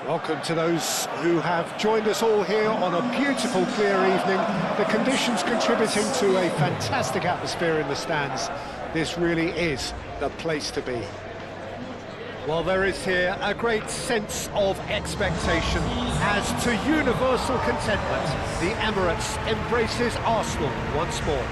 Welcome to those who have joined us all here on a beautiful, clear evening. The conditions contributing to a fantastic atmosphere in the stands. This really is the place to be. Well, there is here a great sense of expectation. As to universal contentment, the Emirates embraces Arsenal once more.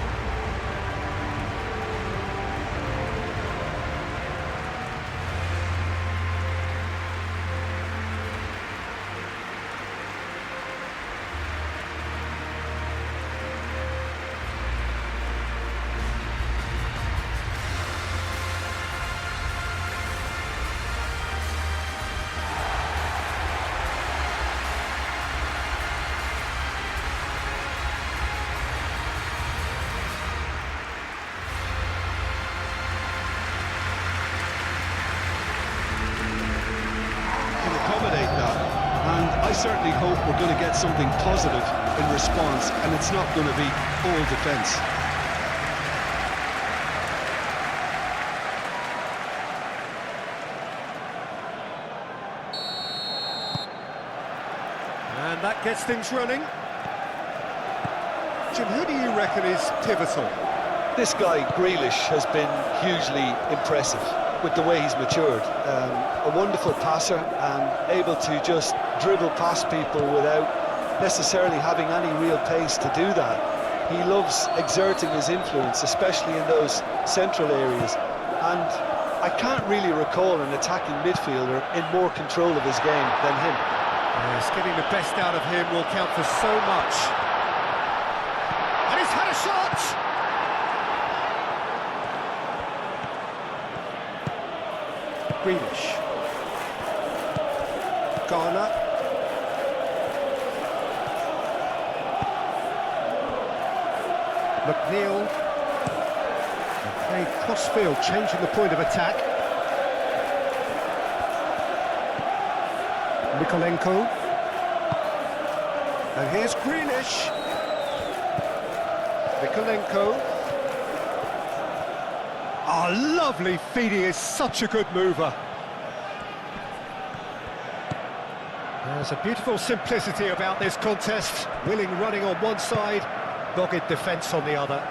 I certainly hope we're going to get something positive in response, and it's not going to be all defence. And that gets things running. Jim, who do you reckon is pivotal? This guy, Grealish, has been hugely impressive with the way he's matured. A wonderful passer and able to just dribble past people without necessarily having any real pace to do that. He loves exerting his influence, especially in those central areas. And I can't really recall an attacking midfielder in more control of his game than him. Yes, getting the best out of him will count for so much. And he's had a shot! Grealish. Garner. McNeil. Played cross-field, changing the point of attack. Mikolenko. And here's Grealish. Mikolenko. Oh, lovely feed, he is such a good mover. There's a beautiful simplicity about this contest. Willing running on one side, dogged defence on the other.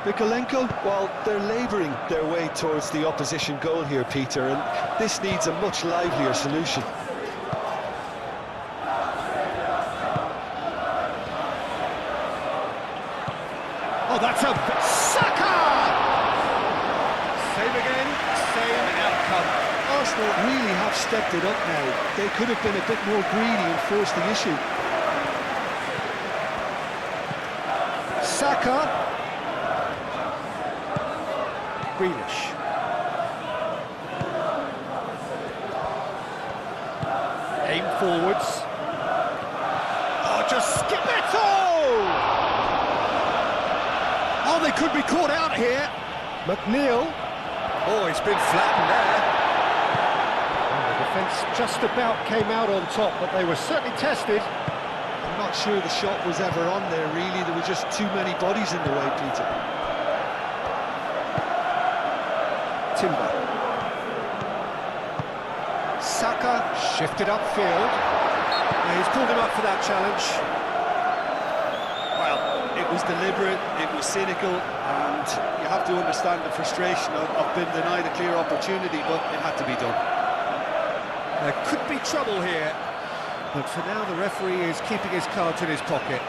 Mikolenko, well, they're labouring their way towards the opposition goal here, Peter, and this needs a much livelier solution. Oh, that's a... Saka! Same again, same outcome. Arsenal really have stepped it up now. They could have been a bit more greedy and forced the issue. Saka. Grealish. Aim forwards. Oh, just skip it! Oh, they could be caught out here. McNeil. Oh, he's been flattened there. Oh, the defence just about came out on top, but they were certainly tested. I'm not sure the shot was ever on there, really. There were just too many bodies in the way, Peter. Timber. Saka shifted upfield. He's pulled him up for that challenge. Well, it was deliberate, it was cynical, and you have to understand the frustration of being denied a clear opportunity, but it had to be done. There could be trouble here, but for now the referee is keeping his cards in his pocket.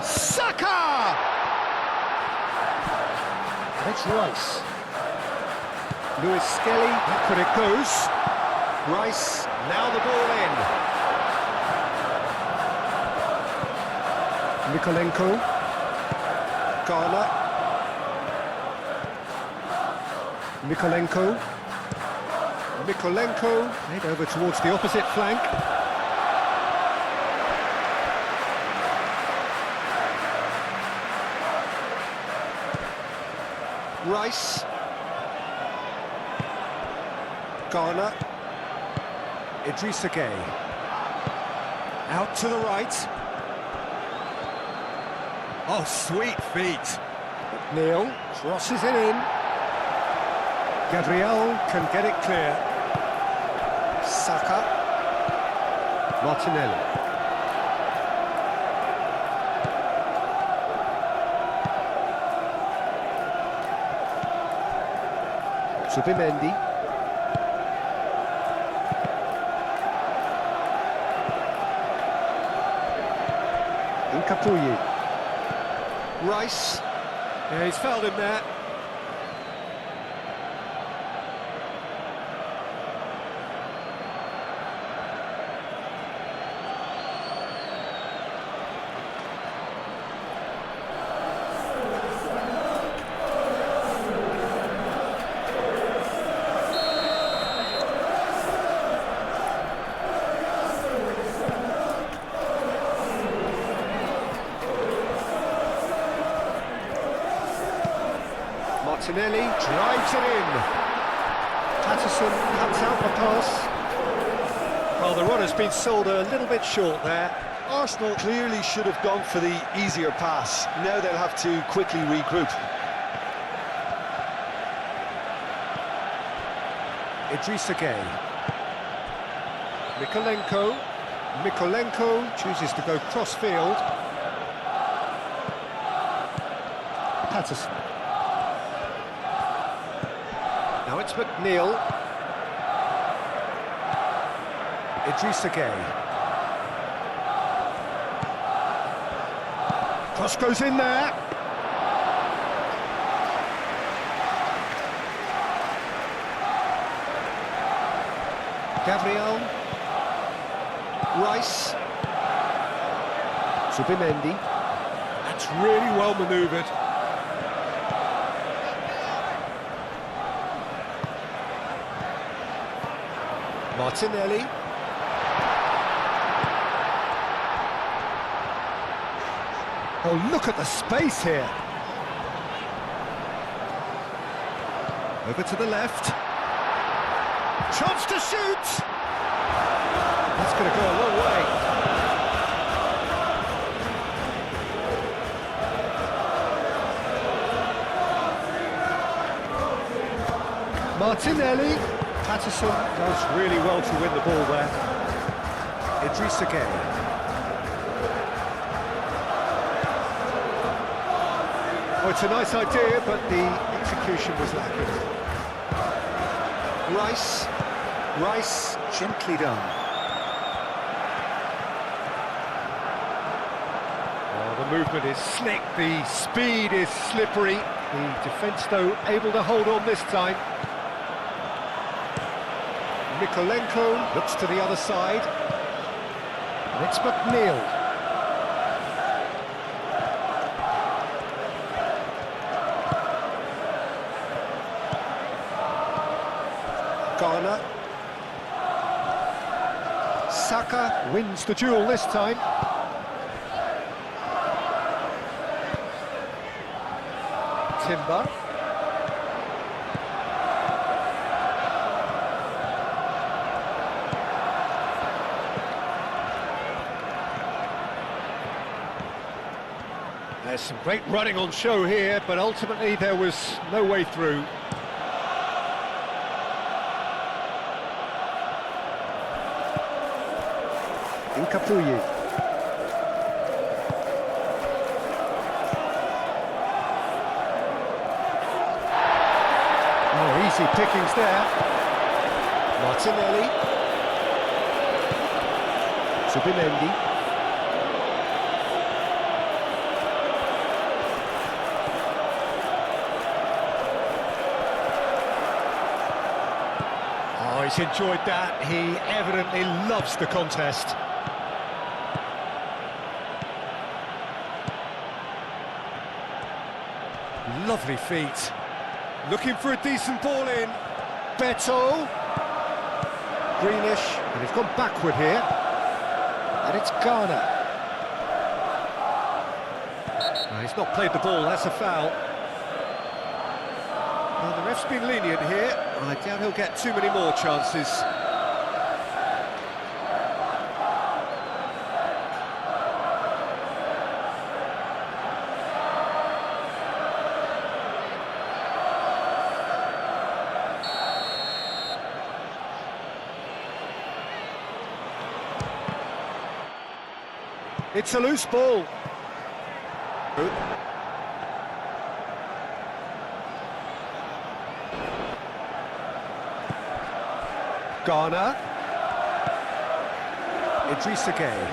Saka! It's Rice. Lewis Skelly, but it goes. Rice, now the ball in. Mikolenko. Garner. Mikolenko. Mikolenko, head over towards the opposite flank. Rice. Garner. Idrissa Gueye. Out to the right. Oh, sweet feet. Neil crosses it in. Gabriel can get it clear. Saka. Martinelli. Subimendi. Incapuyi. Rice. Yeah, he's fouled him there. Martinelli drives it in. Patterson cuts out the pass. Well, the runner's been sold a little bit short there. Arsenal clearly should have gone for the easier pass. Now they'll have to quickly regroup. Idrissa Gueye. Mikolenko. Mikolenko chooses to go cross-field. Patterson. Now it's McNeil. Idrissa Gueye. Cross goes in there. Gabriel. Rice. Subimendi. That's really well manoeuvred. Martinelli. Oh, look at the space here. Over to the left. Chance to shoot! That's going to go a long way. Martinelli. Patterson does really well to win the ball there. Idrissa Gueye. Oh, it's a nice idea, but the execution was lacking. Rice. Rice, gently done. Oh, the movement is slick, the speed is slippery. The defence, though, able to hold on this time. Mikolenko looks to the other side. And it's McNeil. Garner. Saka wins the duel this time. Timber. There's some great running on show here, but ultimately there was no way through. Incapuyi. Oh, easy pickings there. Martinelli. Subimendi. Oh, he's enjoyed that. He evidently loves the contest. Lovely feet. Looking for a decent ball in. Beto. Greenish. And he's gone backward here. And it's Garner. No, he's not played the ball, that's a foul. Well, the ref's been lenient here. I doubt he'll get too many more chances. It's a loose ball. Ghana. Idrissa Gueye.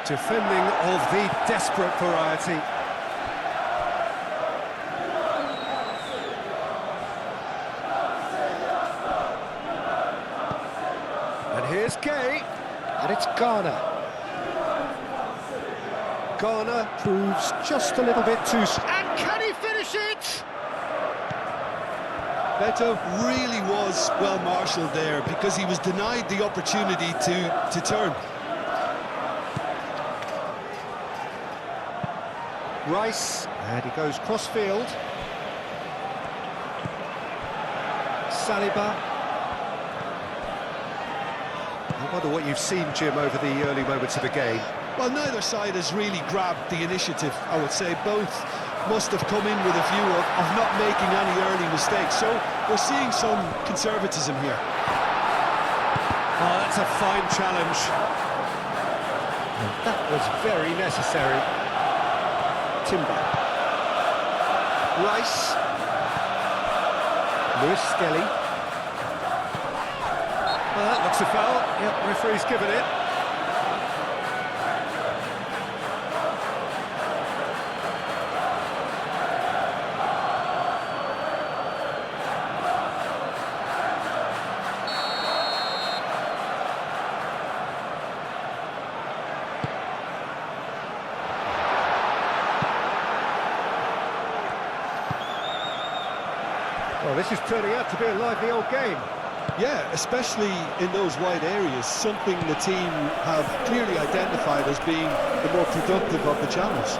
Defending of the desperate variety. And here's Gueye, and it's Ghana. Ghana proves just a little bit too... And can he finish it? Beto really was well marshalled there because he was denied the opportunity to turn. Rice, and he goes cross-field. Saliba. I wonder what you've seen, Jim, over the early moments of the game. Well, neither side has really grabbed the initiative, I would say. Both must have come in with a view of not making any early mistakes. So we're seeing some conservatism here. Oh, that's a fine challenge. And that was very necessary. Timber. Rice. Lewis Skelly. Well, that looks a foul. Yep, referee's given it. Well, this is turning out to be a lively old game. Yeah, especially in those wide areas, something the team have clearly identified as being the more productive of the channels.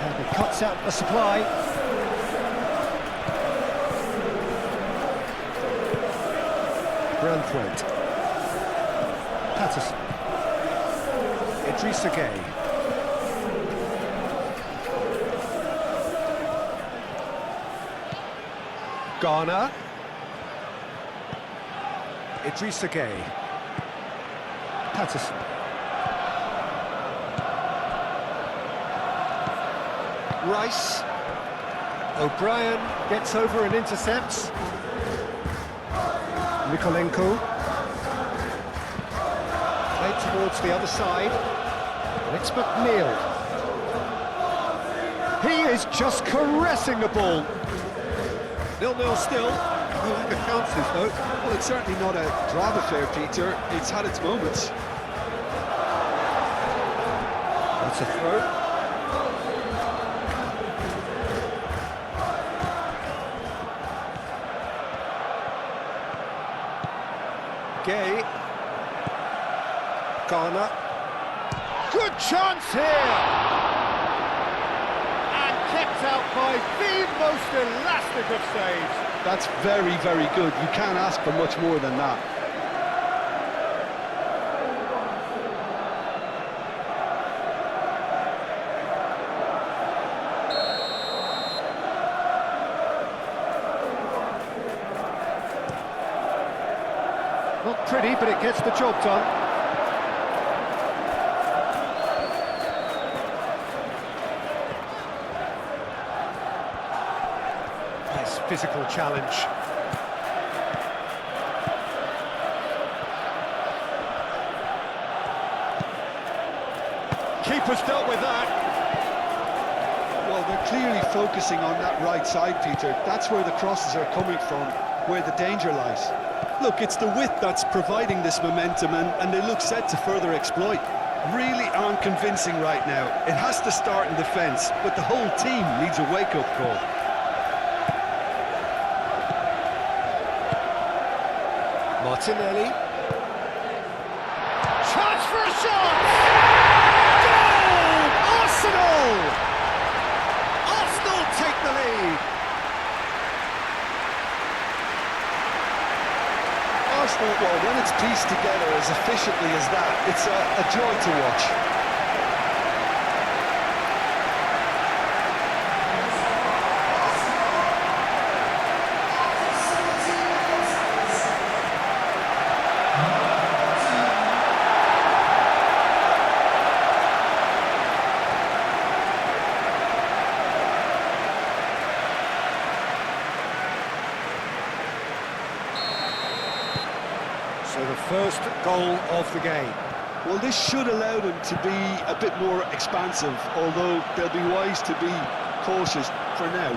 And it cuts out the supply. Branthwaite. Patterson. Idrissa Gueye. Ghana. Idrissa Gueye. Patterson. Rice. O'Brien gets over and intercepts. Mikolenko. Played towards the other side. And it's McNeil. He is just caressing the ball. 0-0 still. No longer counts this, though. Well, it's certainly not a drama affair, Peter. It's had its moments. That's a throw. Gueye. Ghana. Good chance here! Kept out by the most elastic of saves. That's very, very good. You can't ask for much more than that. Not pretty, but it gets the job done. Physical challenge. Keeper's dealt with that. Well, they're clearly focusing on that right side, Peter. That's where the crosses are coming from, where the danger lies. Look, it's the width that's providing this momentum, and they look set to further exploit. Really aren't convincing right now. It has to start in defence, but the whole team needs a wake-up call. Martinelli. Chance for a shot! Goal! Arsenal! Arsenal take the lead. Arsenal, well, when it's pieced together as efficiently as that, it's a joy to watch. First goal of the game. Well, this should allow them to be a bit more expansive, although they'll be wise to be cautious for now.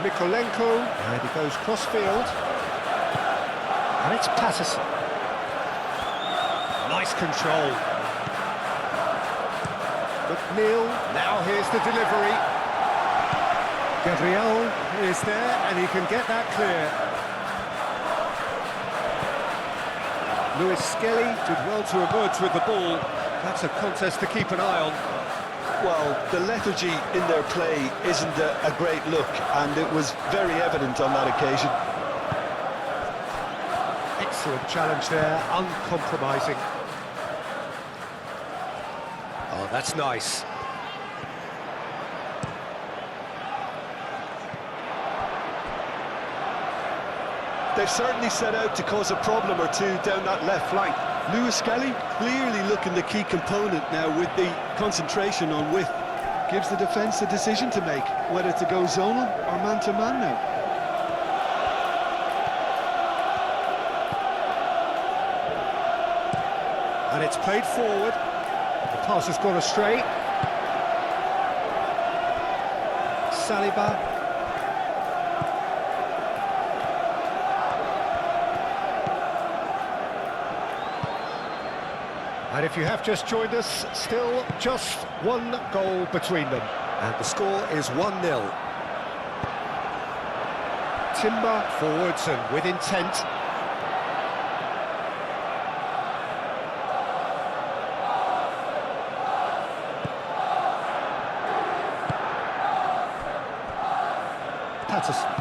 Mikolenko, and he goes cross-field. And it's Patterson. Nice control. McNeil, now here's the delivery. Gabriel is there, and he can get that clear. Lewis Skelly did well to emerge with the ball. That's a contest to keep an eye on. Well, the lethargy in their play isn't a great look, and it was very evident on that occasion. Excellent challenge there, uncompromising. Oh, that's nice. They've certainly set out to cause a problem or two down that left flank. Lewis Skelly clearly looking the key component now with the concentration on width. Gives the defence a decision to make, whether to go zonal or man-to-man now. And it's played forward. The pass has gone astray. Saliba. And if you have just joined us, still just one goal between them. And the score is 1-0. Timber forwards and with intent. Patterson.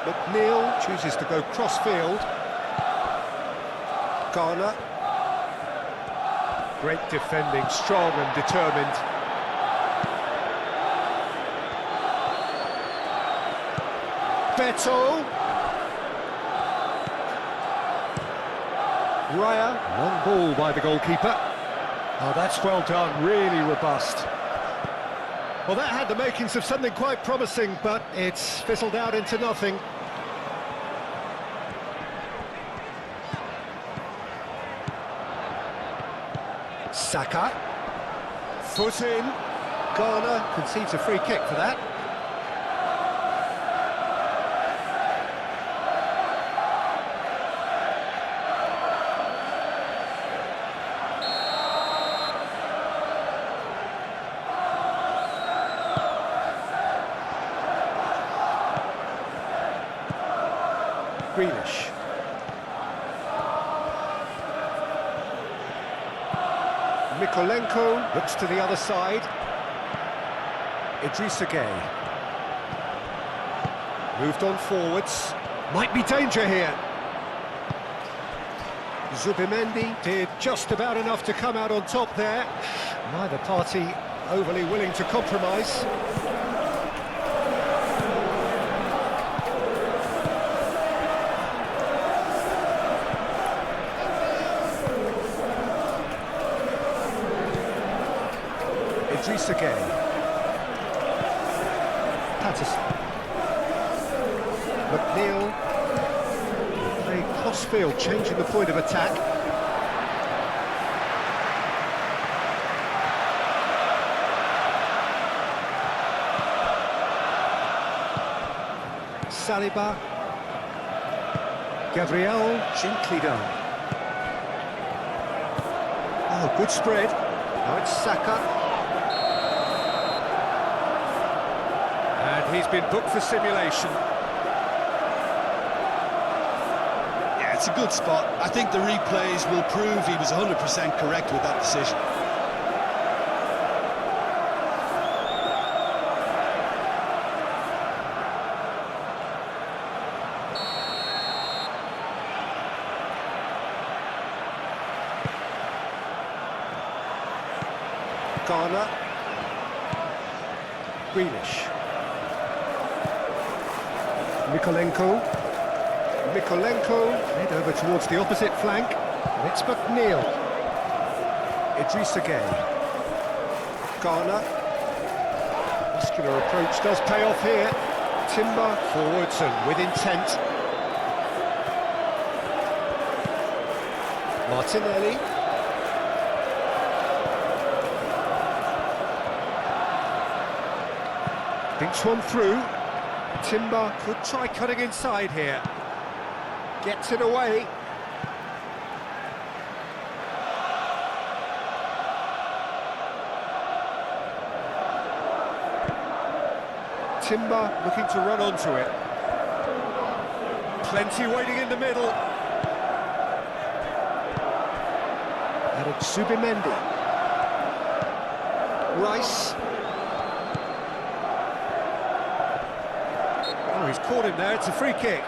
McNeil chooses to go cross-field. Garner. Great defending, strong and determined. Beto. Raya. Long ball by the goalkeeper. Oh, that's well done, really robust. Well, that had the makings of something quite promising, but it's fizzled out into nothing. Saka. Foot in. Garner concedes a free kick for that. Grealish. Mikolenko looks to the other side. Idrissa Gueye. Moved on forwards. Might be danger here. Zubimendi did just about enough to come out on top there. Neither party overly willing to compromise. Idrissa Gueye. Patterson. McNeil. Playing cross-field, changing the point of attack. Saliba. Gabriel, gently done. Oh, good spread. Now it's Saka. He's been booked for simulation. Yeah, it's a good spot. I think the replays will prove he was 100% correct with that decision. Garner. Grealish. Mikolenko, head over towards the opposite flank, and it's McNeil. Idrissa Gueye. Garner. Muscular approach does pay off here. Timber forwards and with intent. Martinelli. Thinks one through. Timber could try cutting inside here. Gets it away. Timber looking to run onto it. Plenty waiting in the middle. And it's Subimendi. Rice. Oh, he's caught him there, it's a free kick.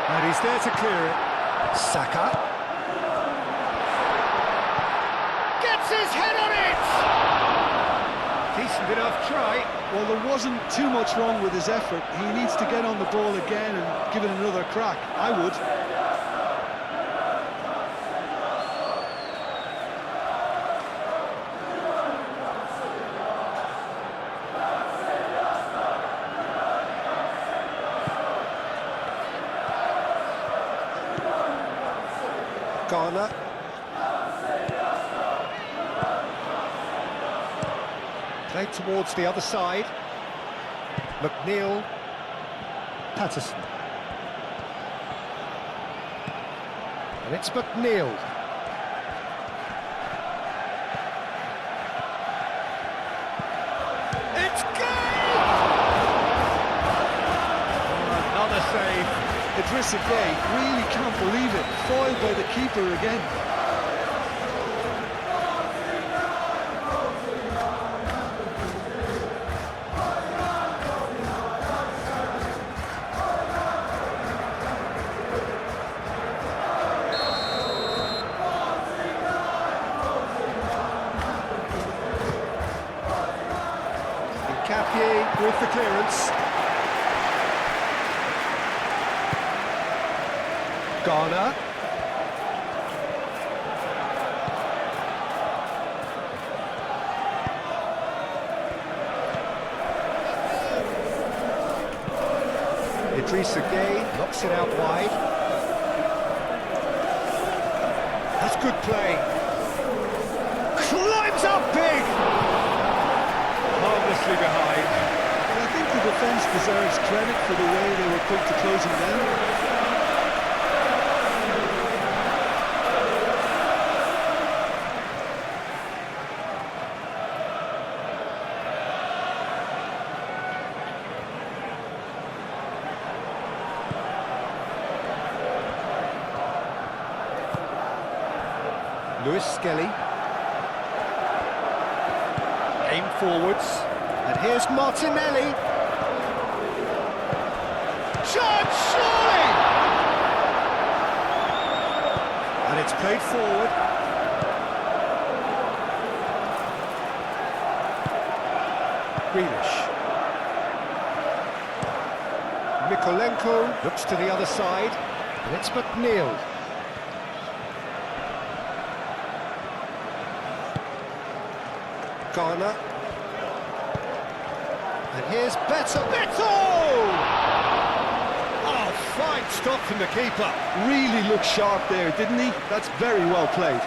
And he's there to clear it. Saka. Gets his head on it! Decent enough try. Well, there wasn't too much wrong with his effort. He needs to get on the ball again and give it another crack. I would. Garner. Played towards the other side. McNeil. Patterson. And it's McNeil. It's Gay! Oh, another save. Idrissa Gueye really can't believe it. Foiled by the keeper again. Capier with the clearance. Garner. Idrissa Gueye knocks it out wide. That's good play. Climbs up big! Harmlessly behind. And I think the defence deserves credit for the way they were quick to close him down. Lewis Skelly. Aim forwards. And here's Martinelli. Shot, surely! And it's played forward. Grealish. Mykolenko looks to the other side. And it's McNeil. Garner. And here's Beto! Oh, fine stop from the keeper. Really looked sharp there, didn't he? That's very well played.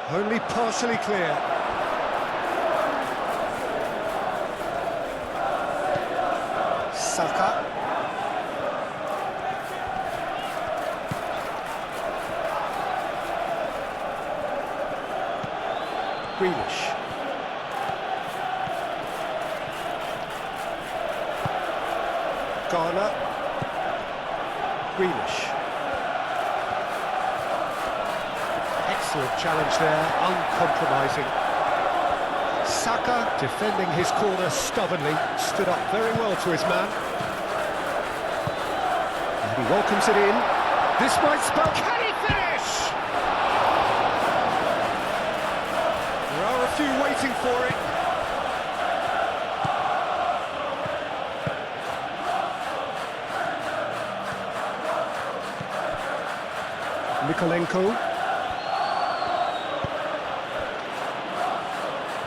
Only partially clear. Saka. Grealish. Garner. Grealish. Excellent challenge there, uncompromising. Saka, defending his corner stubbornly, stood up very well to his man. And he welcomes it in. This might spell... Can he finish? There are a few waiting for it. Mikolenko.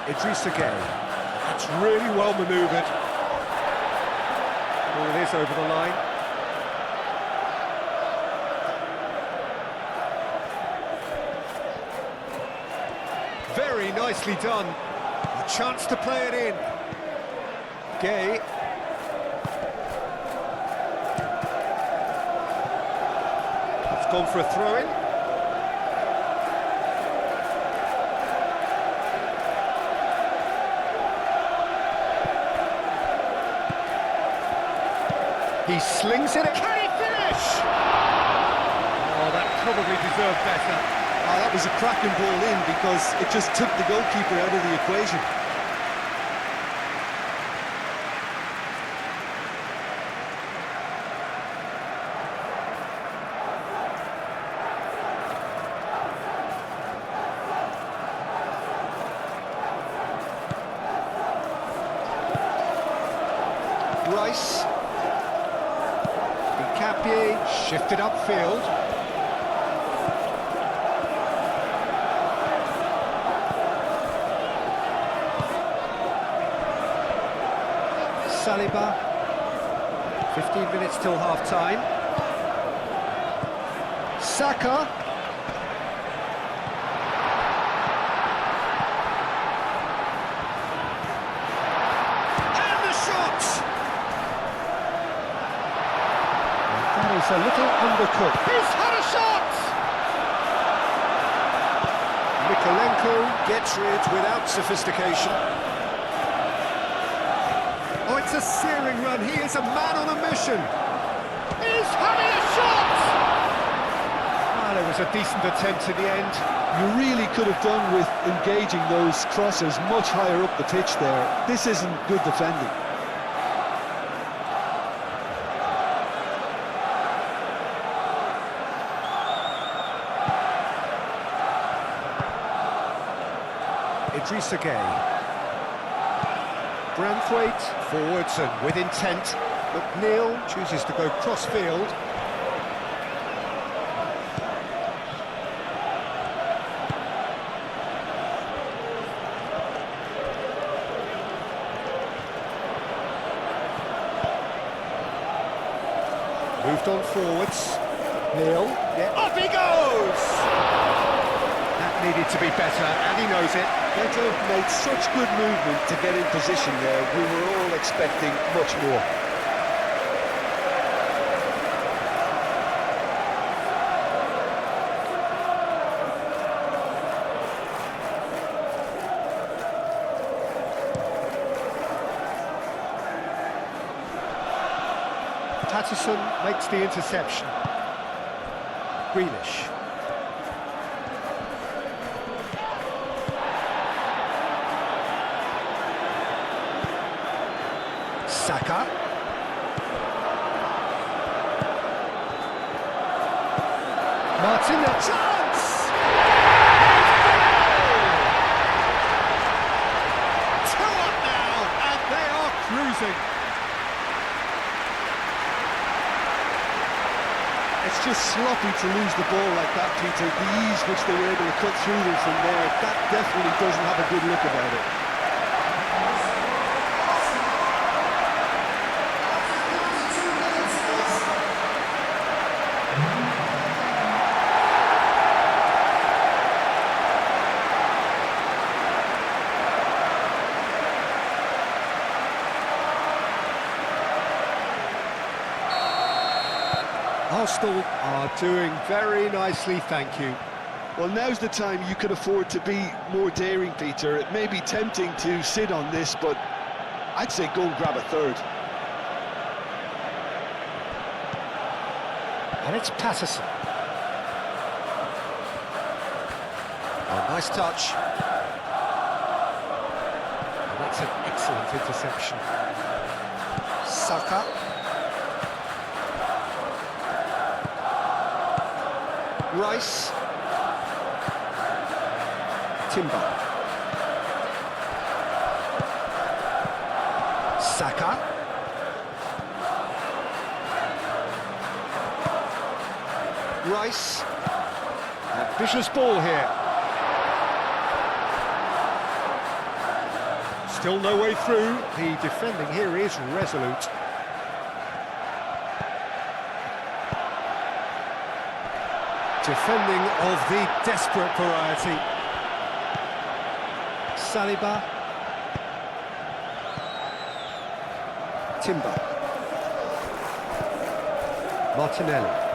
Idrissa Gueye. That's really well manoeuvred. Ball is over the line. Very nicely done. A chance to play it in. Gueye. It's gone for a throw-in. He slings it. Can he finish? Oh, that probably deserved better. Oh, that was a cracking ball in because it just took the goalkeeper out of the equation. Rice. Shifted upfield. Saliba. 15 minutes till half-time. Saka. And the shot! It's a little undercooked. He's had a shot! Mikolenko gets rid without sophistication. Oh, it's a searing run. He is a man on a mission. He's having a shot! Well, it was a decent attempt in the end. You really could have done with engaging those crosses much higher up the pitch there. This isn't good defending. Idrissa Gueye. Branthwaite forwards and with intent. McNeil chooses to go cross-field. Moved on forwards. Neil. Yeah. Off he goes! That needed to be better, and he knows it. Beto made such good movement to get in position there. We were all expecting much more. Patterson makes the interception. Grealish. Saka. Martin, a chance! Two up now, and they are cruising. It's just sloppy to lose the ball like that, Peter. The ease which they were able to cut through them from there, that definitely doesn't have a good look about it. Arsenal are doing very nicely, thank you. Well, now's the time you could afford to be more daring, Peter. It may be tempting to sit on this, but I'd say go and grab a third. And it's Patterson. Oh, nice touch. And that's an excellent interception. Saka. Rice. Timber. Saka. Rice. Vicious ball here. Still no way through. The defending here is resolute. Defending of the desperate variety. Saliba. Timber. Martinelli.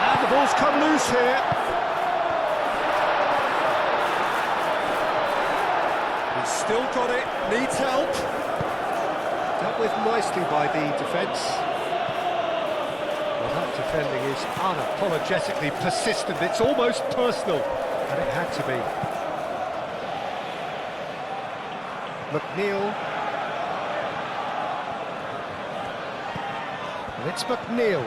And the ball's come loose here. He's still got it, needs help. Dealt with nicely by the defence. Well, that defending is unapologetically persistent. It's almost personal, and it had to be. McNeil. And it's McNeil.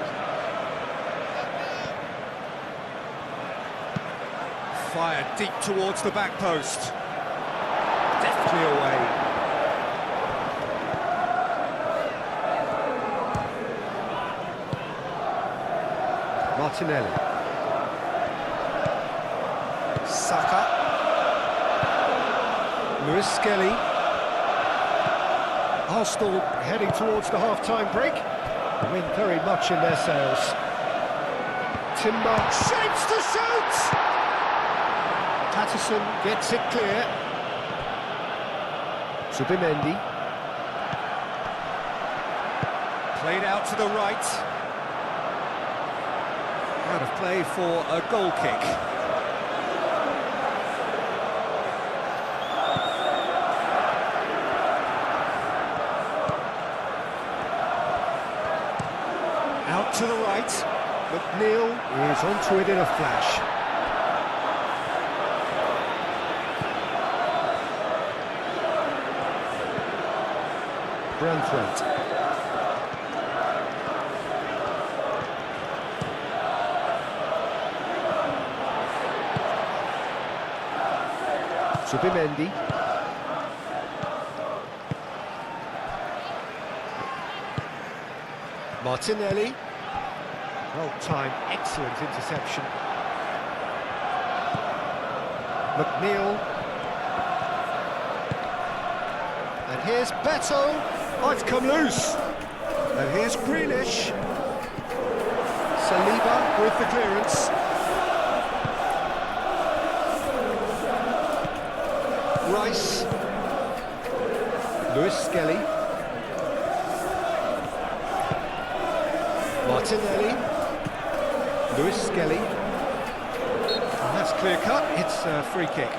Fired deep towards the back post. Deftly away. Martinelli. Saka. Lewis Skelly. Arsenal heading towards the half-time break. The wind very much in their sails. Timber shapes to shoot! Patterson gets it clear. Zubimendi. Played out to the right. Out of play for a goal kick. Out to the right. McNeil is onto it in a flash. Branthwaite. Zubimendi. Martinelli. Well-timed, excellent interception. McNeil. And here's Beto. Oh, it's come loose. And here's Grealish. Saliba with the clearance. Rice. Lewis Skelly. Martinelli. Lewis Skelly. And that's clear cut. It's a free kick.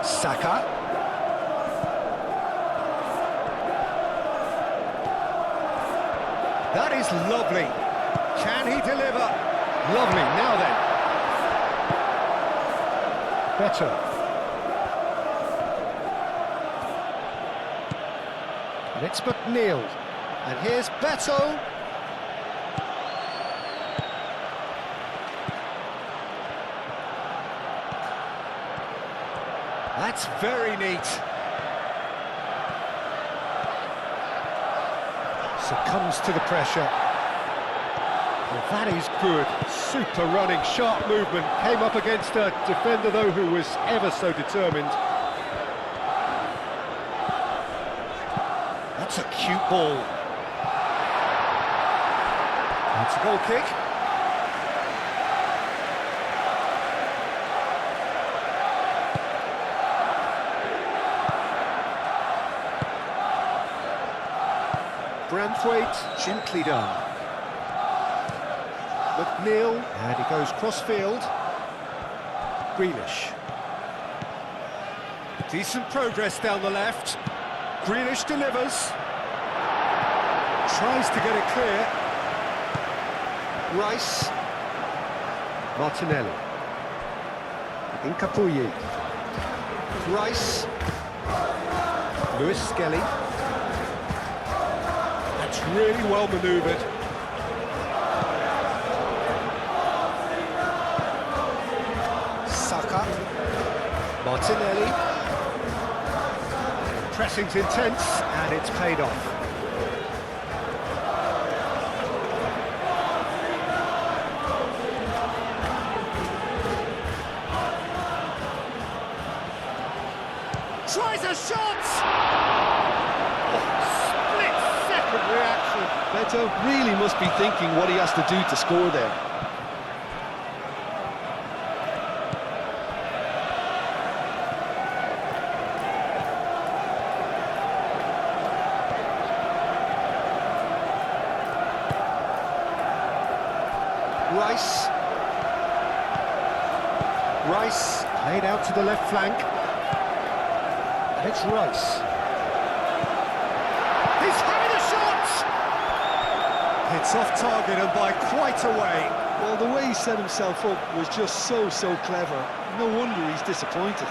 Saka. That is lovely. Can he deliver? Lovely. Now then. Better. And it's McNeil. And here's Beto. That's very neat. Succumbs to the pressure. Well, that is good. Super running, sharp movement. Came up against a defender, though, who was ever so determined. That's a cute ball. That's a goal kick. Branthwaite, gently done. McNeil, and he goes cross-field. Grealish. Decent progress down the left. Grealish delivers. Tries to get it clear. Rice. Martinelli. Incapuyi. Rice. Lewis Skelly. That's really well manoeuvred. Saka. Martinelli. Pressing's intense, and it's paid off. Tries a shot! Split-second reaction. Beto really must be thinking what he has to do to score there. Rice. Rice laid out to the left flank. And it's Rice. He's having a shot! It's off target and by quite a way. Well, the way he set himself up was just so clever. No wonder he's disappointed.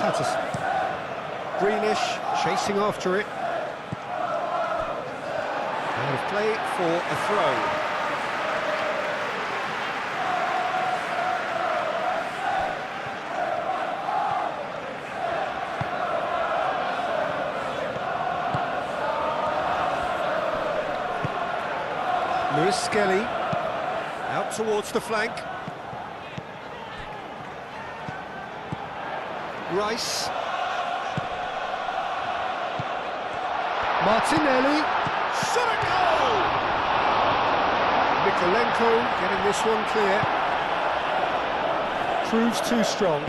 Patterson. Grealish chasing after it. Out of play for a throw. Lewis Skelly out towards the flank. Rice. Martinelli. Shot a goal! Mikolenko getting this one clear. Proves too strong.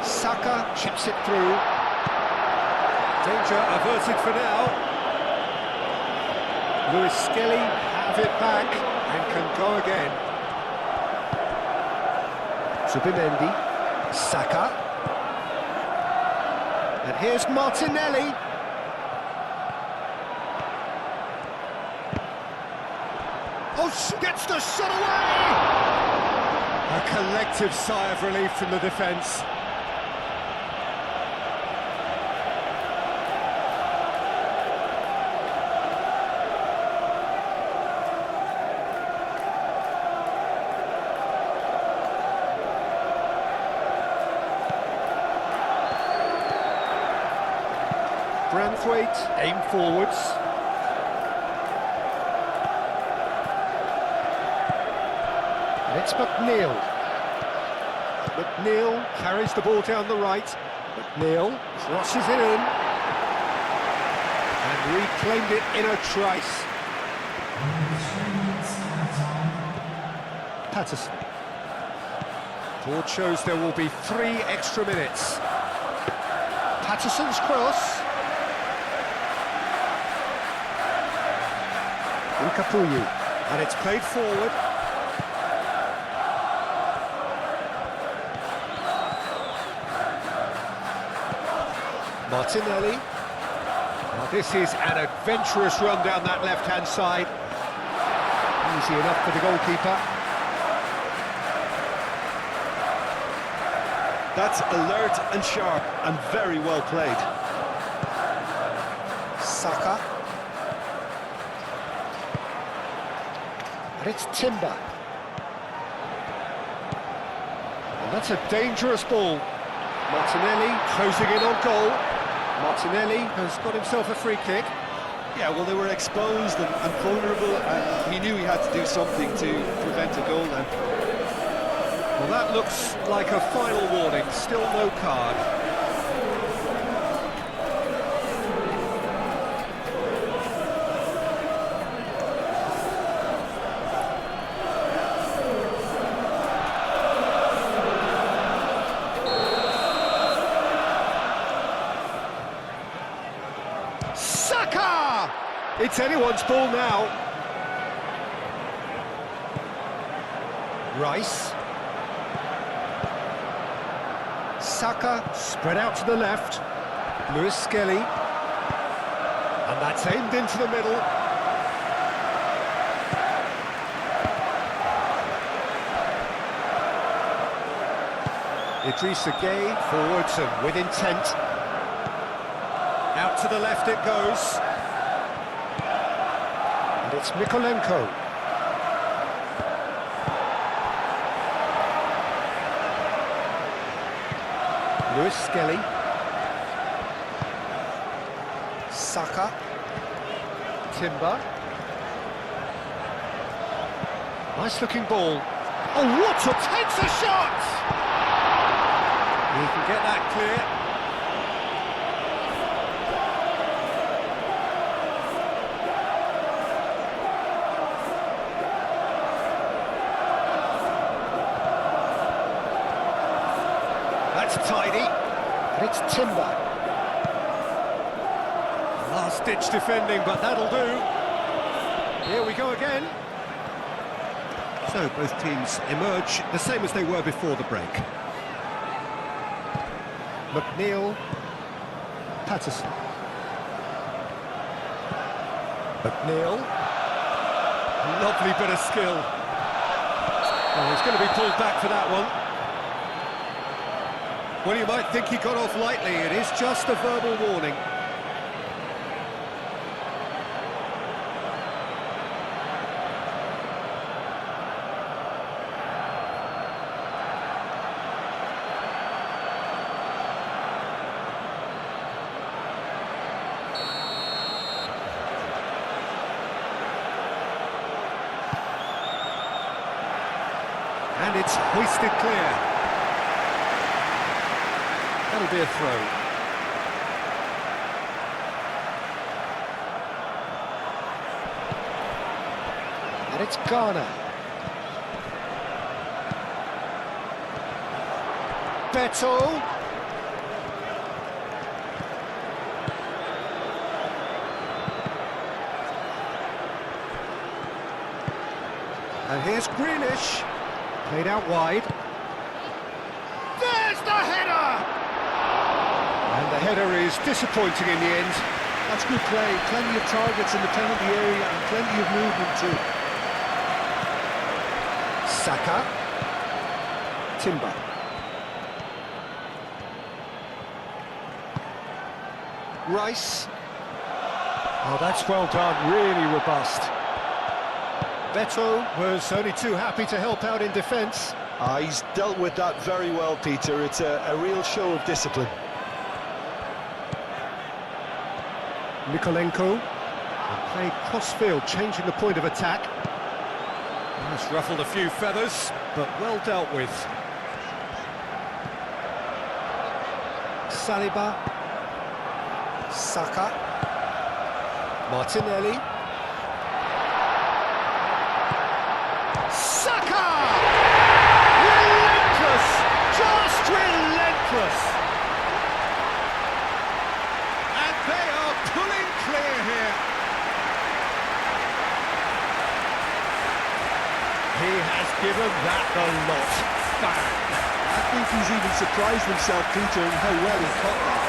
Saka chips it through. Danger averted for now. Lewis Skelly have it back and can go again. Zubimendi, Saka, and here's Martinelli. Oh, gets the shot away! A collective sigh of relief from the defence. Branthwaite, aim forwards. And it's McNeil. McNeil carries the ball down the right. McNeil crosses it in. And reclaimed it in a trice. Patterson. Board shows there will be 3 extra minutes. Patterson's cross. Incapuyi, and it's played forward. Martinelli. Now this is an adventurous run down that left-hand side. Easy enough for the goalkeeper. That's alert and sharp and very well played. Saka. And it's Timber. And that's a dangerous ball. Martinelli closing in on goal. Martinelli has got himself a free kick. Yeah, well, they were exposed and vulnerable, and he knew he had to do something to prevent a goal then. Well, that looks like a final warning. Still no card. It's anyone's ball now. Rice. Saka. Spread out to the left. Lewis Skelly. And that's aimed into the middle. Idrissa Gueye forwards and with intent. Out to the left it goes. And it's Mykolenko. Lewis Skelly. Saka. Timber. Nice looking ball. Oh, what a takes a shot! He can get that clear. That's tidy. And it's Timber. Last-ditch defending, but that'll do. Here we go again. So both teams emerge the same as they were before the break. McNeil. Patterson. McNeil. Lovely bit of skill. Oh, he's going to be pulled back for that one. Well, you might think he got off lightly. It is just a verbal warning. And it's hoisted clear. That'll be a throw. And it's Ghana. Beto. And here's Grealish. Played out wide. There's the header! And the header is disappointing in the end. That's good play, plenty of targets in the penalty area and plenty of movement too. Saka. Timber. Rice. Oh, that's well done, really robust. Beto was only too happy to help out in defence. He's dealt with that very well, Peter. It's a real show of discipline. Mykolenko played cross-field, changing the point of attack. That's ruffled a few feathers, but well dealt with. Saliba. Saka. Martinelli. Saka! Relentless! Just relentless! And they are pulling clear here. He has given that the lot. Bang! I think he's even surprised himself, Peter, in how well he caught that.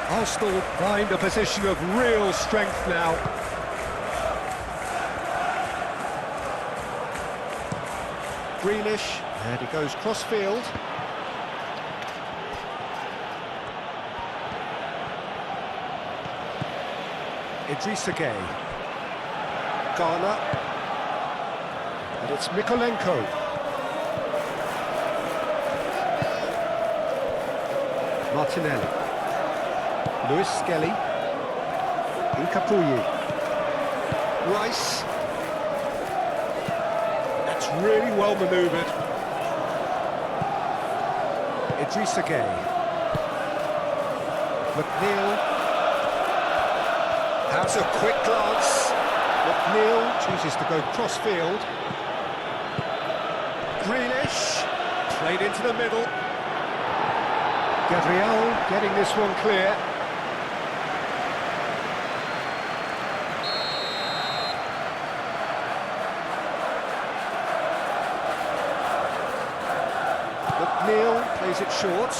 Arsenal find a position of real strength now. Grealish, and he goes cross-field. Idrissa Gueye. Ghana. And it's Mykolenko. Martinelli. Lewis Skelly. Incapuyi. Rice. That's really well manoeuvred. Idrissa Gueye. McNeil. Has a quick glance. McNeil chooses to go cross-field. Grealish. Played into the middle. Gabriel getting this one clear. McNeil plays it short.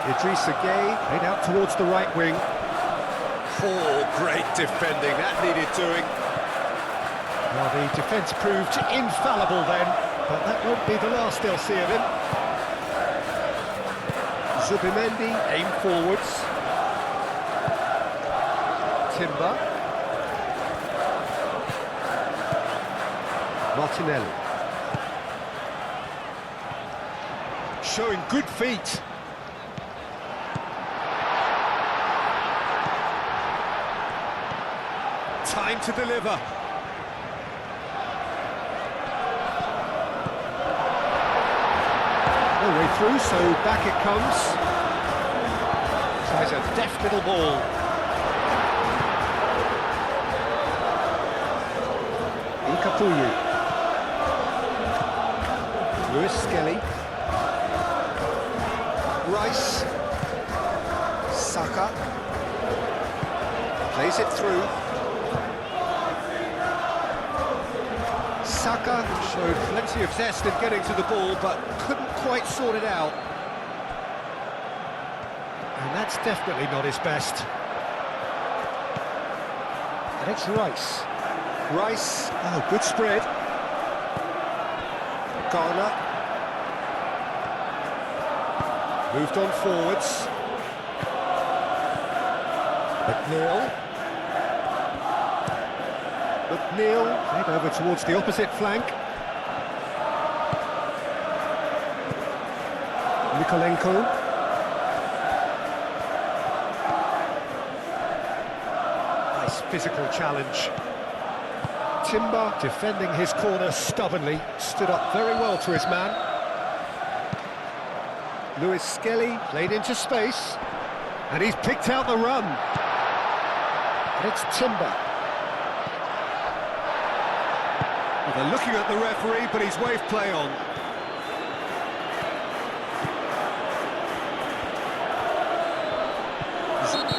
Idrissa Gueye played out towards the right wing. Oh, great defending, that needed doing. Well, the defence proved infallible then, but that won't be the last they'll see of him. Zubimendi aim forwards. Timber. Martinelli. Showing good feet. Time to deliver. No way through, so back it comes. Tries a deft little ball. Incapuyu. Lewis Skelly. Rice. Saka. Plays it through. Saka showed plenty of zest in getting to the ball, but couldn't quite sort it out. And that's definitely not his best. And it's Rice. Rice, oh, good spread. Garner. Moved on forwards. McNeil. McNeil played over towards the opposite flank. Nikolenko. Nice physical challenge. Timber defending his corner stubbornly, stood up very well to his man. Lewis Skelly played into space, and he's picked out the run. And it's Timber. Well, they're looking at the referee, but he's waved play on.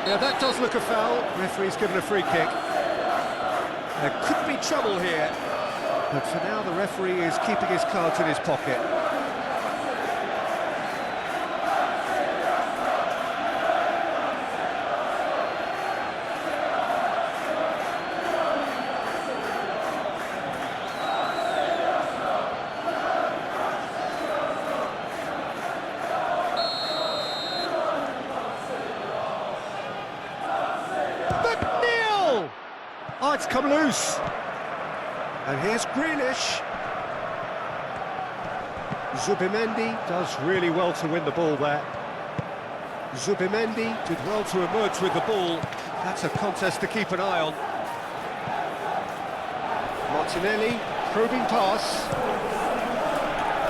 Yeah, that does look a foul. Referee's given a free kick. There could be trouble here, but for now the referee is keeping his cards in his pocket. McNeil! Oh, it's come loose. And here's Grealish. Zubimendi does really well to win the ball there. Zubimendi did well to emerge with the ball. That's a contest to keep an eye on. Martinelli, probing pass.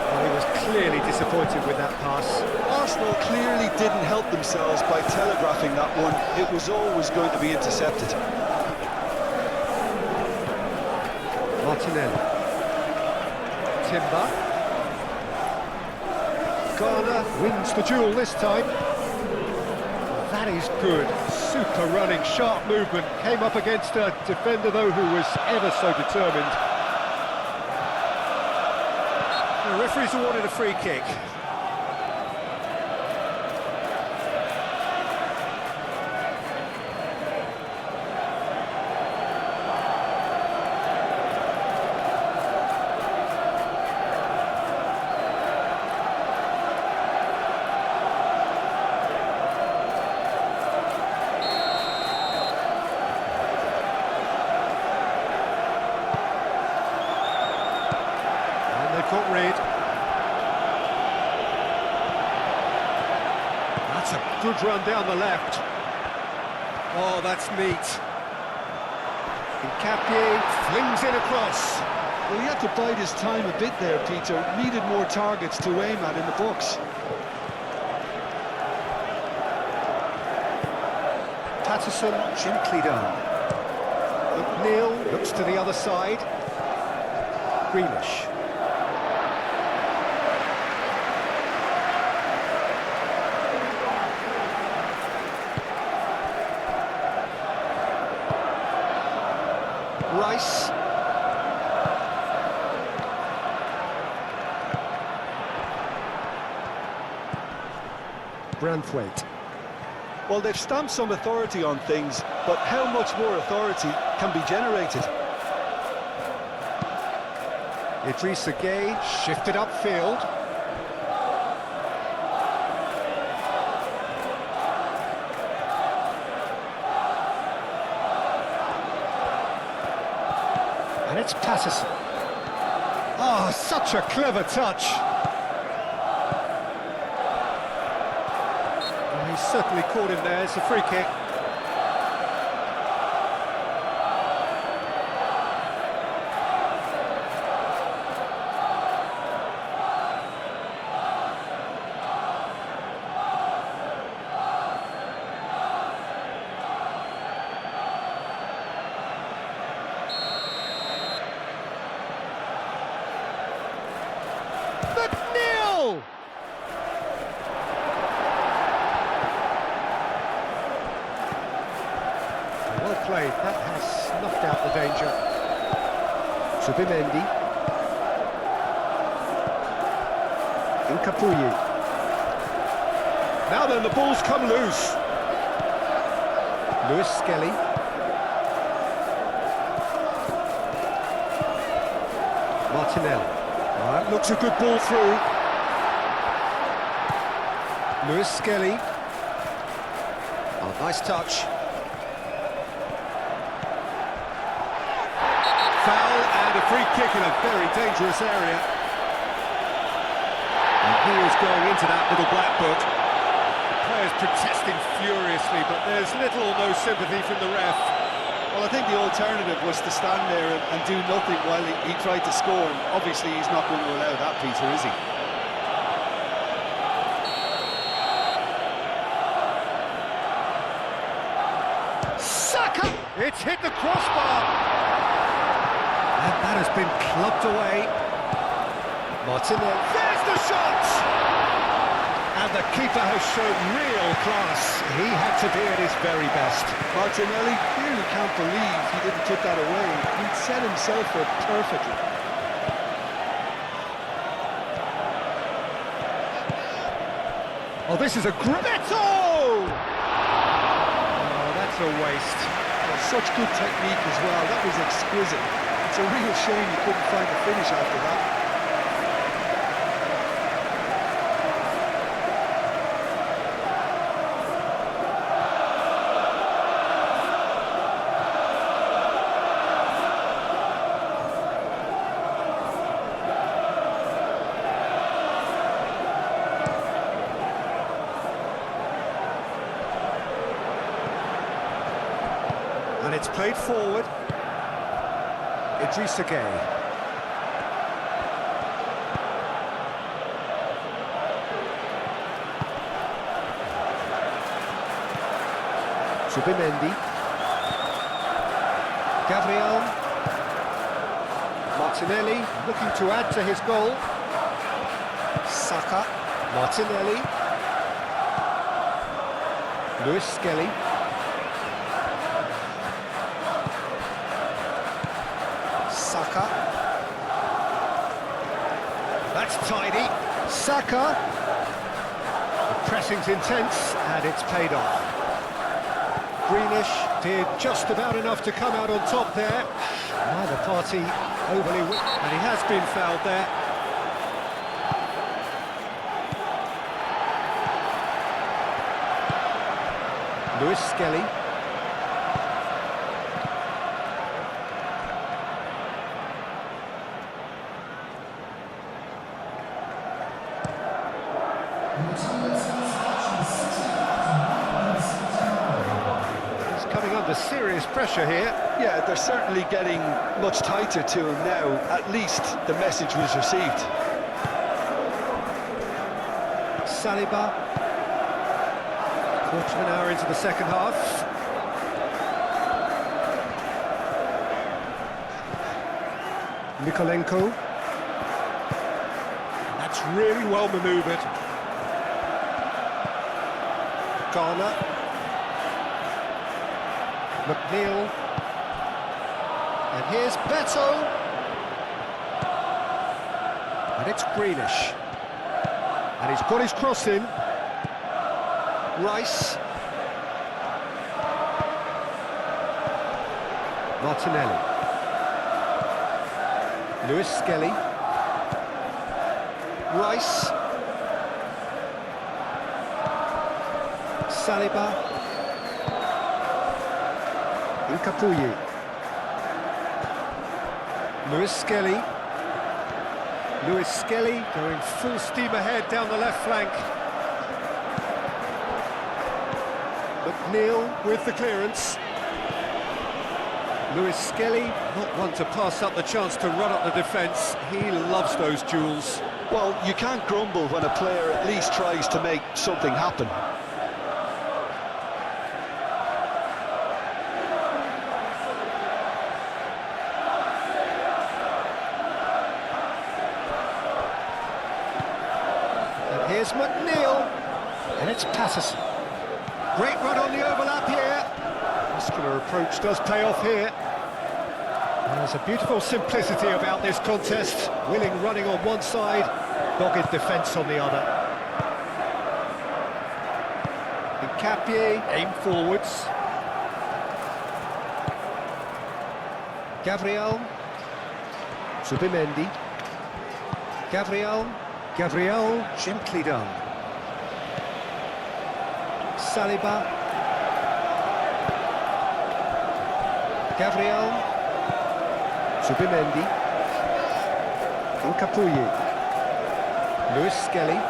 Oh, he was clearly disappointed with that pass. Arsenal clearly didn't help themselves by telegraphing that one. It was always going to be intercepted. Martinelli. Timber. Garner wins the duel this time. That is good. Super running, sharp movement. Came up against a defender, though, who was ever so determined. The referee's awarded a free kick. Got rid. That's a good run down the left. Oh, that's neat. Nkapie flings it across. Well, he had to bide his time a bit there, Peter. Needed more targets to aim at in the box. Patterson gently done. McNeil looks to the other side. Grealish. Rice. Branthwaite. Well, they've stamped some authority on things, but how much more authority can be generated? Idrissa Gueye shifted upfield. And it's Patterson. Oh, such a clever touch. Oh, he's certainly caught him there. It's a free kick. McNeil! Well played, that has snuffed out the danger. Subimendi. Nkapuyi. Now then, the ball's come loose. Lewis Skelly. Martinelli. That looks a good ball through. Lewis Skelly. Oh, nice touch. Foul and a free kick in a very dangerous area. And he is going into that little black book. The players protesting furiously, but there's little or no sympathy from the ref. Well, I think the alternative was to stand there and do nothing while he tried to score, and obviously he's not going to allow that, Peter, is he? Saka! It's hit the crossbar! And that has been clubbed away. Martinelli. There's the shot! And the keeper has shown real class. He had to be at his very best. Martinelli clearly can't believe he didn't put that away. He'd set himself up perfectly. Oh, this is a great... Oh, that's a waste. Oh, such good technique as well. That was exquisite. It's a real shame he couldn't find the finish after that. And it's played forward. Idrissa Gueye. Subimendi. Gabriel. Martinelli looking to add to his goal. Saka. Martinelli. Lewis Skelly. Saka. That's tidy. Saka. The pressing's intense and it's paid off. Grealish did just about enough to come out on top there. Neither party overly and he has been fouled there. Lewis Skelly. He's coming under serious pressure here. Yeah, they're certainly getting much tighter to him now. At least the message was received. Saliba. Quarter of an hour into the second half. Mikolenko. That's really well manoeuvred. Garner. McNeil. And here's Beto. And it's Grealish. And he's got his cross in. Rice. Martinelli. Lewis Skelly. Rice. Saliba. Nkapuyi. Lewis Skelly. Lewis Skelly going full steam ahead down the left flank. McNeil with the clearance. Lewis Skelly, not one to pass up the chance to run up the defence. He loves those duels. Well, you can't grumble when a player at least tries to make something happen. And here's McNeil. And it's Patterson. Great run on the overlap here. Muscular approach does pay off here. And there's a beautiful simplicity about this contest. Willing running on one side, dogged defence on the other. Nkapie, aim forwards. Gabriel. Zubimendi. Gabriel. Gently done. Saliba. Gabriel. Zubimendi. Nkapuyi. Lewis Skelly.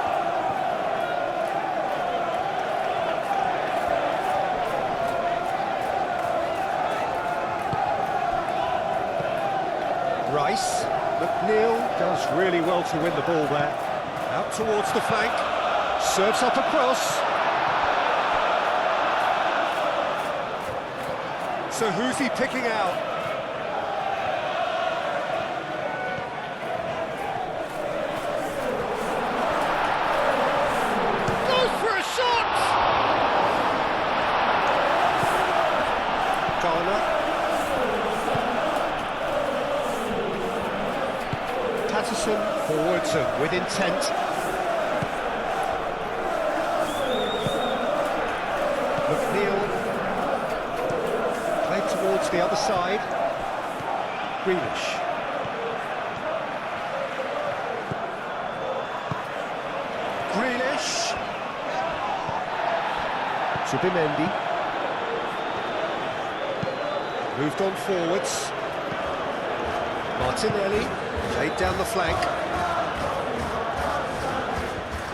Rice. McNeil does really well to win the ball there. Out towards the flank. Serves up a cross. So who's he picking out? Goes for a shot! Garner. Patterson forwards and with intent. McNeil. Towards the other side. Grealish. Zubimendi. Moved on forwards. Martinelli laid down the flank.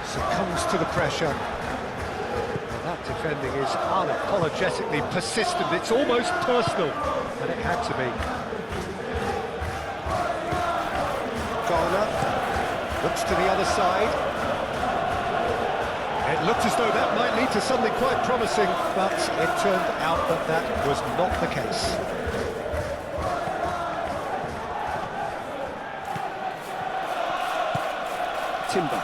Succumbs to the pressure. That defending is unapologetically persistent. It's almost personal, and it had to be. Garner looks to the other side. It looked as though that might lead to something quite promising, but it turned out that that was not the case. Timber.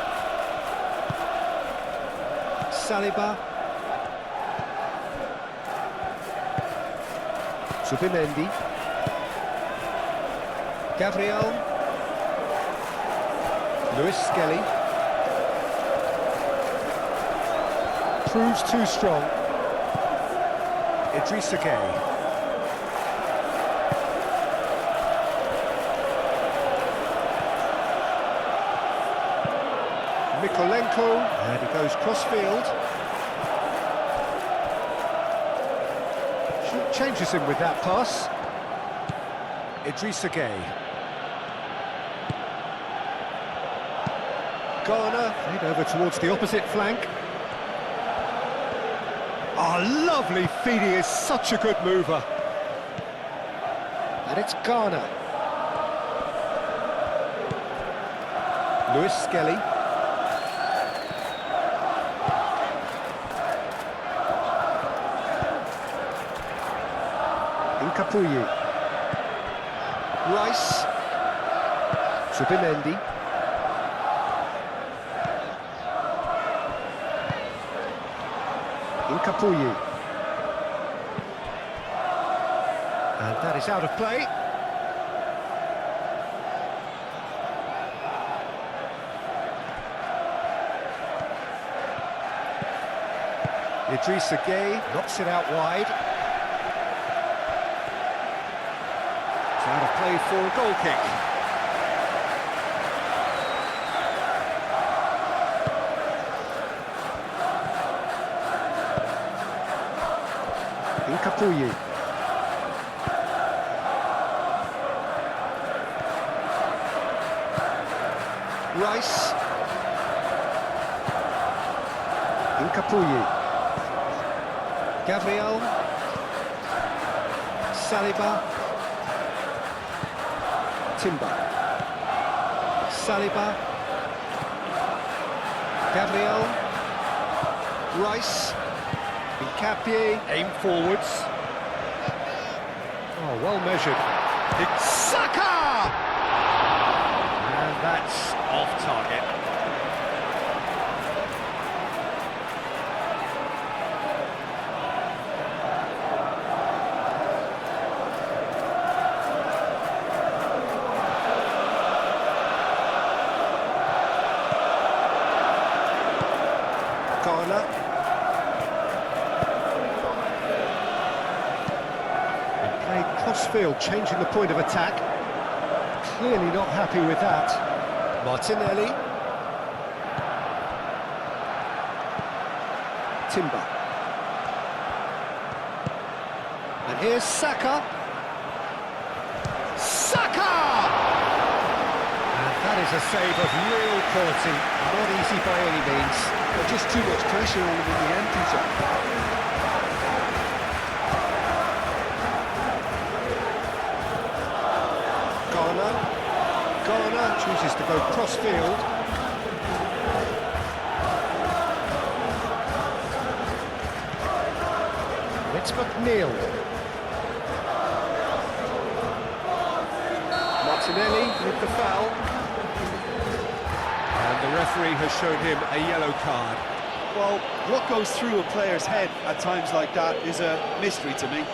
Saliba. Zubimendi. Gabriel. Lewis Skelly. Proves too strong. Idrissa Gueye. Mikolenko, and he goes cross-field. Changes him with that pass. Idrissa Gueye. Garner, played over towards the opposite flank. Oh, lovely feed, he is such a good mover. And it's Ghana. Lewis Skelly. Inkapuyi. Rice. Subimendi. Inkapuyi. And that is out of play. Idrissa Gueye knocks it out wide. It's out of play for a goal kick. Inkapuyi. Rice. Inkapuyi. Gabriel. Saliba. Timber. Saliba. Gabriel. Rice. Nkapie, aim forwards. Oh, well measured. It's Saka! And that's off target. Ghana. Crossfield changing the point of attack. Clearly not happy with that. Martinelli. Timber. And here's Saka. Saka! And that is a save of real quality. Not easy by any means. But just too much pressure on him in the end, Peter. Ghana chooses to go cross-field. It's McNeil. Martinelli with the foul. And the referee has shown him a yellow card. Well, what goes through a player's head at times like that is a mystery to me.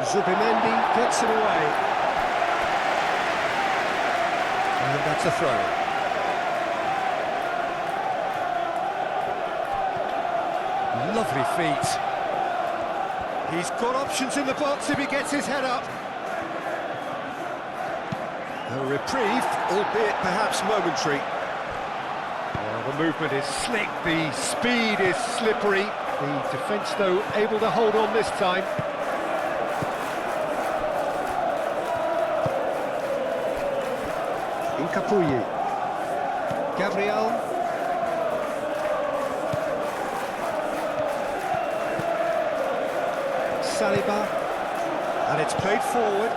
Zubimendi gets it away. And that's a throw. Lovely feet. He's got options in the box if he gets his head up. A reprieve, albeit perhaps momentary. Well, the movement is slick, the speed is slippery. The defence, though, able to hold on this time. Inkapuyi. Gabriel. Saliba. And it's played forward.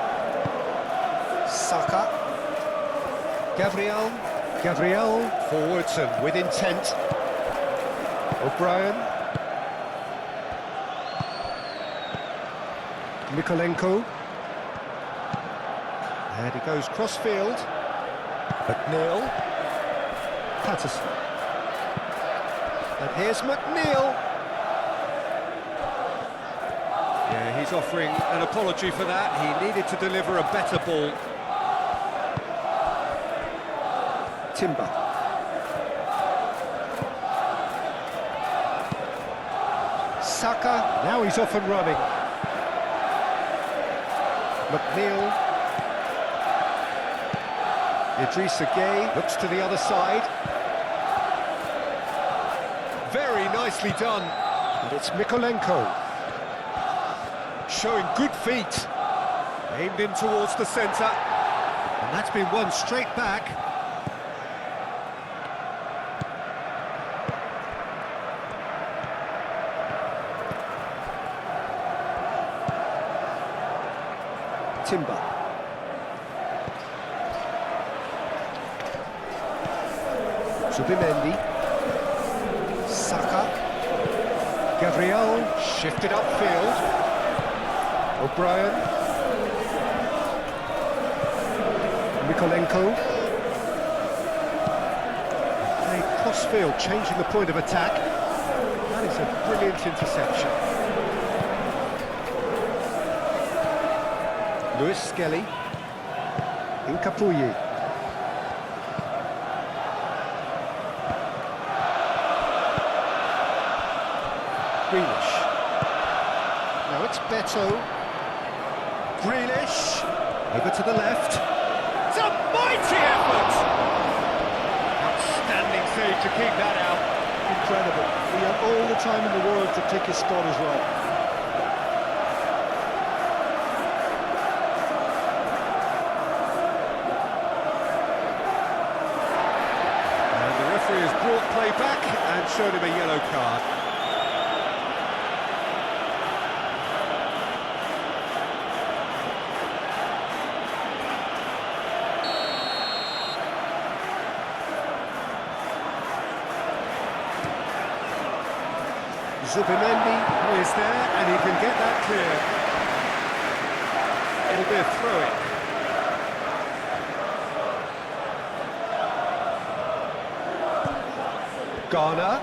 Saka. Gabriel. Gabriel forwards and with intent. O'Brien. Mikolenko. And he goes cross-field. McNeil. Patterson. And here's McNeil. Yeah, he's offering an apology for that. He needed to deliver a better ball. Timber. Saka. Now he's off and running. McNeil. Idrissa Gueye looks to the other side. Very nicely done. And it's Mikolenko. Showing good feet. Aimed in towards the centre. And that's been won straight back. Timber. Zubimendi. Saka. Gabriel shifted upfield. O'Brien. Mikolenko. Played cross-field, changing the point of attack. That is a brilliant interception. Lewis Skelly. Incapuyi. Grealish. Now it's Beto. Grealish. Over to the left. It's a mighty effort! Outstanding save to keep that out. Incredible. He had all the time in the world to pick his spot as well. And the referee has brought play back and showed him a yellow card. Zubimendi is there, and he can get that clear. It'll be a throw-in. Garner.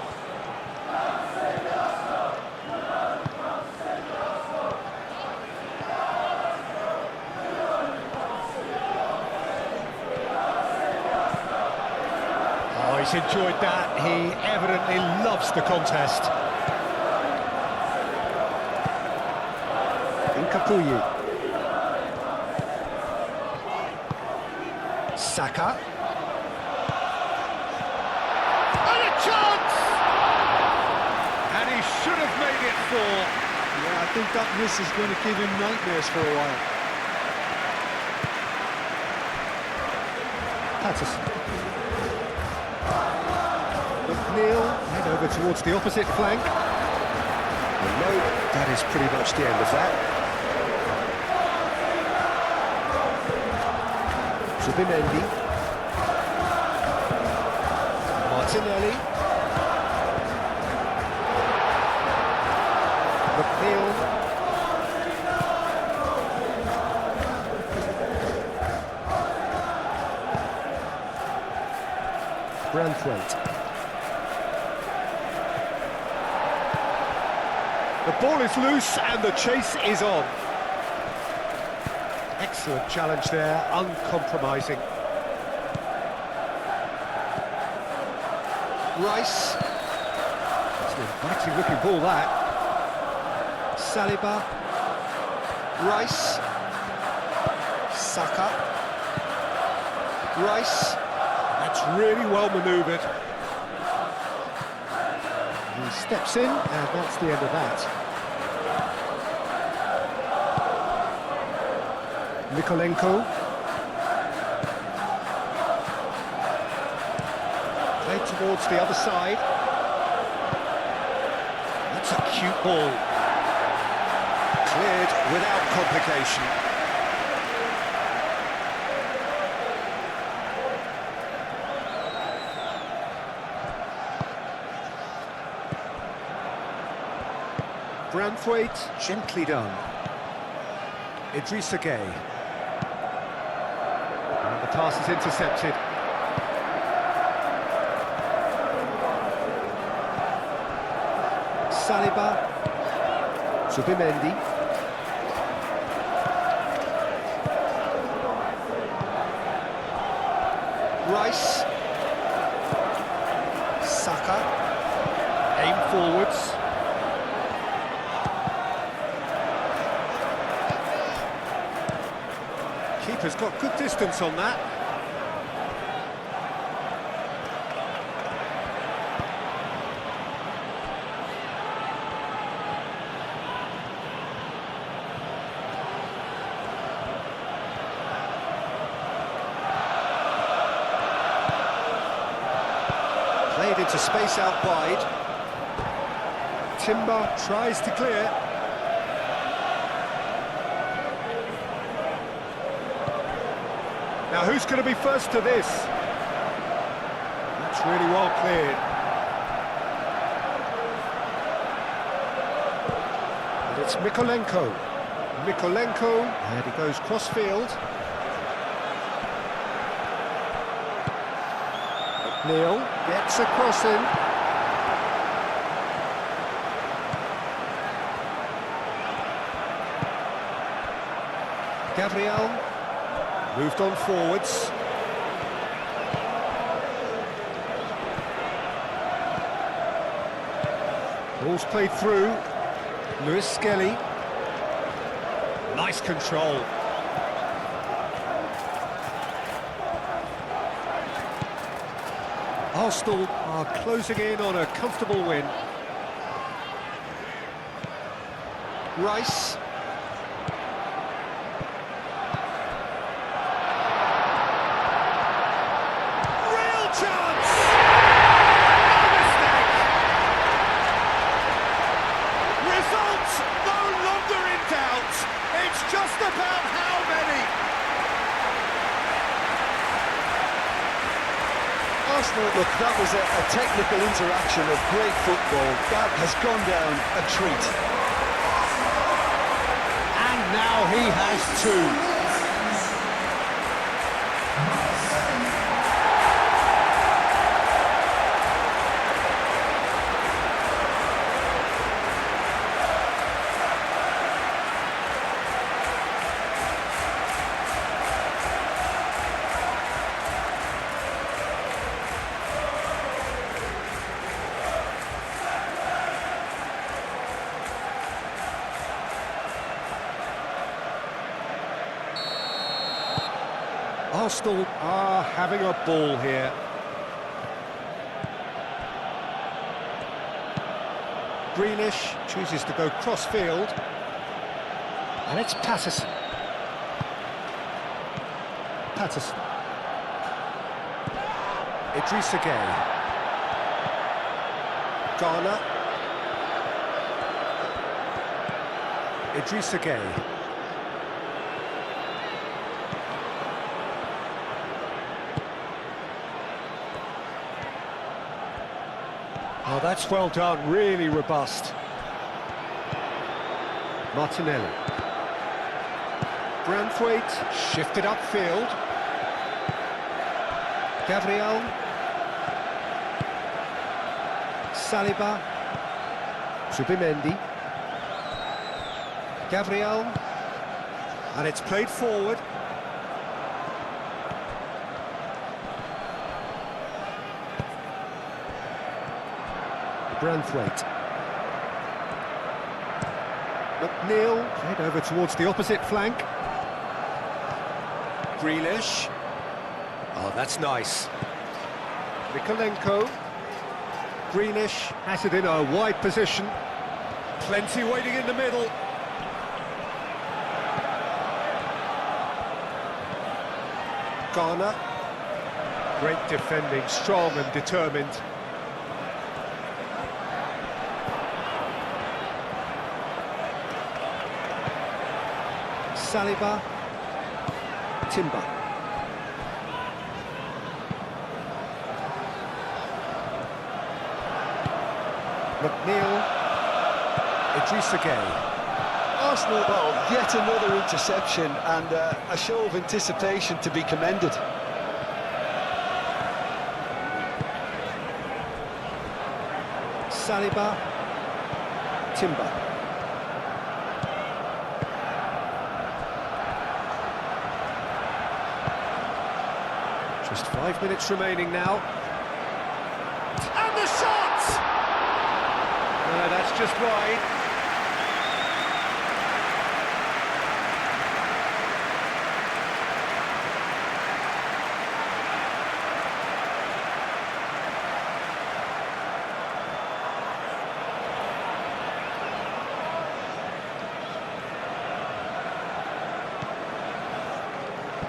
Oh, he's enjoyed that. He evidently loves the contest. Incapuyi. Saka. And a chance! And he should have made it 4. Yeah, I think that miss is going to give him nightmares for a while. Patterson. McNeil, head over towards the opposite flank. And no, that is pretty much the end of that. Zubimendi. Martinelli. McNeil. Branthwaite. The ball is loose and the chase is on. Excellent challenge there, uncompromising. Rice. It's an inviting looking ball, that. Saliba. Rice. Saka. Rice. That's really well manoeuvred. He steps in, and that's the end of that. Mikolenko. Played towards the other side. That's a cute ball. Cleared without complication. Branthwaite, gently done. Idrissa Gueye. And the pass is intercepted. Saliba. Zubimendi. Rice. Saka. Aim forwards. Keeper's got good distance on that. Played into space out wide. Timber tries to clear. Now who's going to be first to this? That's really well cleared. And it's Mikolenko. Mikolenko, and he goes cross-field. McNeil gets a cross in. Gabriel moved on forwards. Ball's played through. Lewis Skelly. Nice control. Arsenal are closing in on a comfortable win. Rice. Real chance! No mistake! Results no longer in doubt. It's just about how many. Arsenal, look, that was a technical interaction of great football. That has gone down a treat. And now he has two. Arsenal are having a ball here. Grealish chooses to go cross-field. And it's Patterson. Patterson. Idrissa Gueye. Ghana. Idrissa Gueye. Oh, that's well done, really robust. Martinelli. Branthwaite shifted upfield. Gabriel. Saliba. Zubimendi. Gabriel. And it's played forward. Branthwaite. McNeil played over towards the opposite flank. Grealish. Oh, that's nice. Mikolenko. Grealish has it in a wide position. Plenty waiting in the middle. Ghana. Great defending, strong and determined. Saliba. Timber. McNeil. Idrissa Gueye. Arsenal, well, yet another interception and a show of anticipation to be commended. Saliba. Timber. Just 5 minutes remaining now. And the shot! No, that's just wide.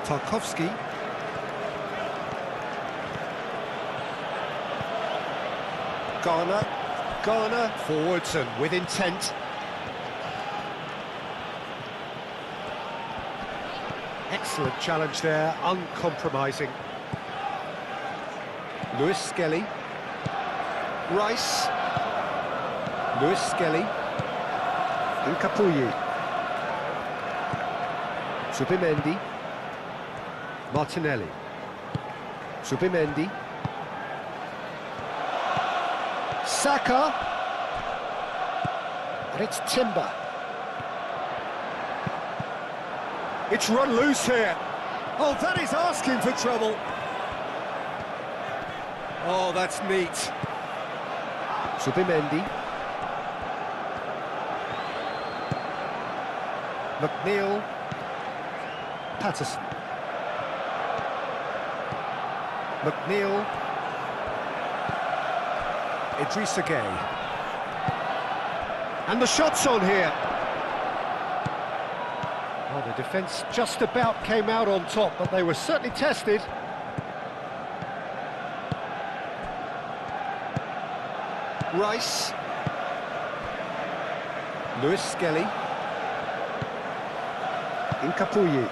Tarkowski. Garner, forwards and with intent. Excellent challenge there, uncompromising. Lewis Skelly. Rice. Lewis Skelly. Nkapuyi. Subimendi. Martinelli. Subimendi. Saka. And it's Timber. It's run loose here. Oh, that is asking for trouble. Oh, that's neat. Subimendi. McNeil. Patterson. McNeil. Idrissa Gueye. And the shot's on here. Well, the defence just about came out on top, but they were certainly tested. Rice. Lewis Skelly. Nkapuyi.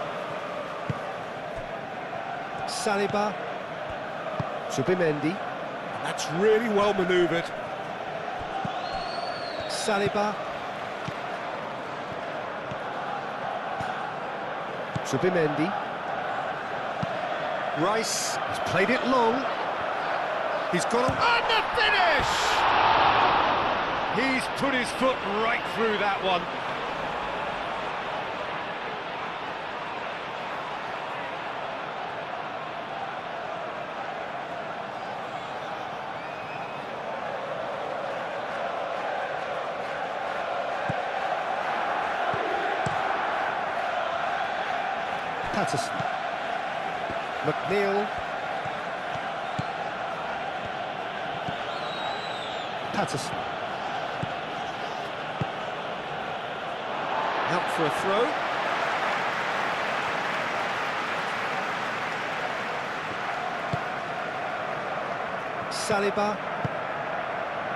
Saliba. Subimendi. And that's really well manoeuvred. Saliba. Subimendi. Rice has played it long. He's got and the finish! He's put his foot right through that one. Patterson. McNeil. Patterson. Out for a throw. Saliba.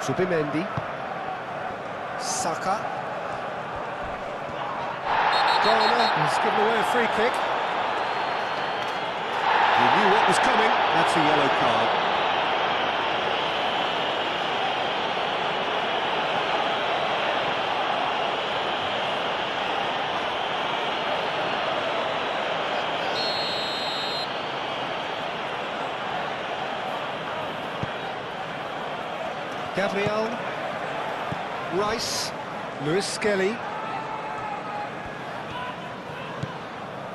Subimendi. Saka. Garner has given away a free kick. He knew what was coming. That's a yellow card. Gabriel. Rice. Lewis Skelly.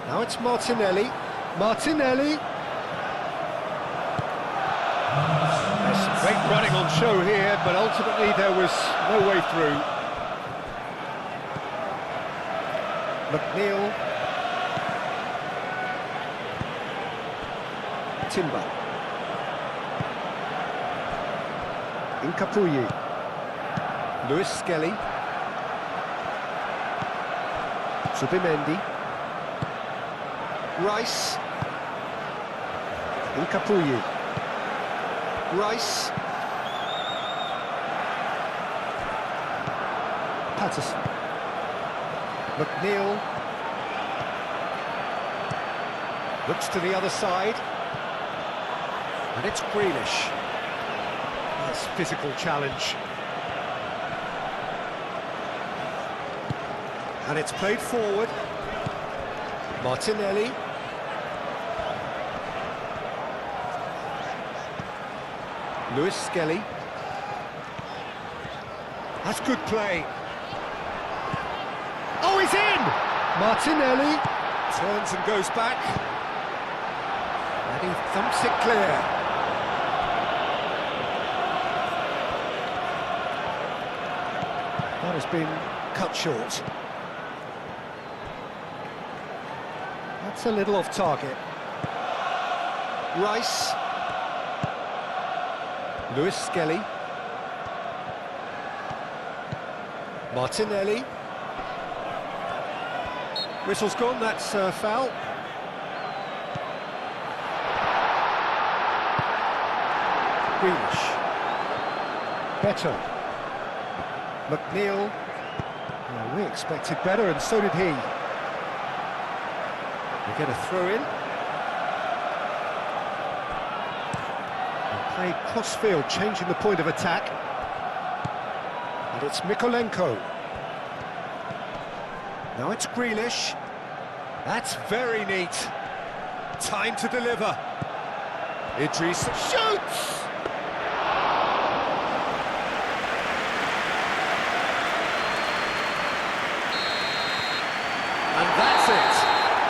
Now it's Martinelli. Martinelli. There's some great running on show here, but ultimately there was no way through. McNeil. Timber. Nkapuyi. Lewis Skelly. Subimendi. Rice. Nkapuyi. Rice. Patterson. McNeil. Looks to the other side. And it's Grealish. Nice physical challenge. And it's played forward. Martinelli. Lewis Skelly. That's good play. Oh, he's in! Martinelli turns and goes back. And he thumps it clear. That has been cut short. That's a little off target. Rice. Lewis Skelly. Martinelli. Whistle's gone, that's a foul. Grealish. better. McNeil. Well, we expected better, and so did he. We get a throw in. And played cross-field, changing the point of attack. And it's Mykolenko. Now it's Grealish. That's very neat. Time to deliver. Idris shoots! And that's it.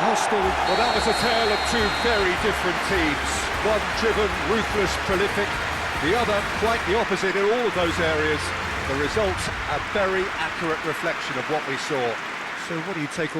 Arsenal, well, that was a tale of two very different teams. One driven, ruthless, prolific. The other quite the opposite in all of those areas. The result, a very accurate reflection of what we saw. So what do you take